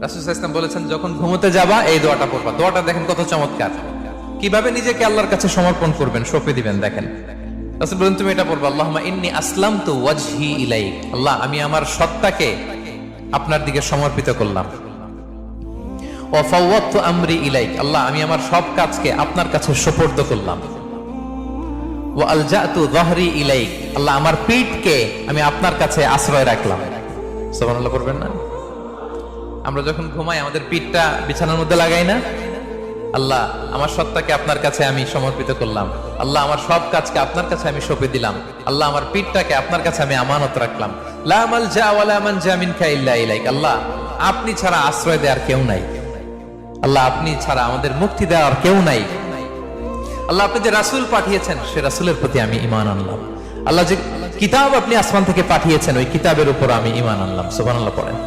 রাসূল সাল্লাল্লাহু আলাইহি ওয়াসাল্লাম বলেছেন, যখন ঘুমোতে যাবা এই দোয়াটা পড়বা। দোয়াটা দেখেন কত চমৎকার, কিভাবে নিজেকে আল্লাহর কাছে সমর্পণ করবেন, সঁপে দিবেন। দেখেন রাসূল বলেন, তুমি এটা পড়বা, আল্লাহুম্মা ইন্নী আসলামতু ওয়াজহি ইলাইক। আল্লাহ, আমি আমার সত্তাকে আপনার দিকে সমর্পিত করলাম। ওয়া ফাওয়াদতু আমরি ইলাইক। আল্লাহ, আমি আমার সব কাজকে আপনার কাছে সুপর্দ করলাম। ওয়া আলজাতু যাহরি ইলাইক। আল্লাহ, আমার পিঠকে আমি আপনার কাছে আশ্রয় রাখলাম। সুবহানাল্লাহ পড়বেন না? আমরা যখন ঘুমাই আমাদের পিঠটা বিছানার মধ্যে লাগাই না? আল্লাহ, আমার সত্তাকে আপনার কাছে আমি সমর্পিত করলাম। আল্লাহ, আমার সব কাজকে আপনার কাছে আমি সঁপে দিলাম। আল্লাহ, আমার পিঠটাকে আপনার কাছে আমি আমানত রাখলাম। লা মালজা ওয়ালা মানজা মিনকা ইল্লা ইলাইক। আল্লাহ, আপনি ছাড়া আশ্রয় দেওয়ার কেউ নাই। আল্লাহ, আপনি ছাড়া আমাদের মুক্তি দেওয়ার কেউ নাই। আল্লাহ, আপনি যে রাসূল পাঠিয়েছেন সে রাসূলের প্রতি আমি ঈমান আনলাম। আল্লাহ, যে কিতাব আপনি আসমান থেকে পাঠিয়েছেন ওই কিতাবের উপর আমি ঈমান আনলাম। সুবহানাল্লাহ পড়েন।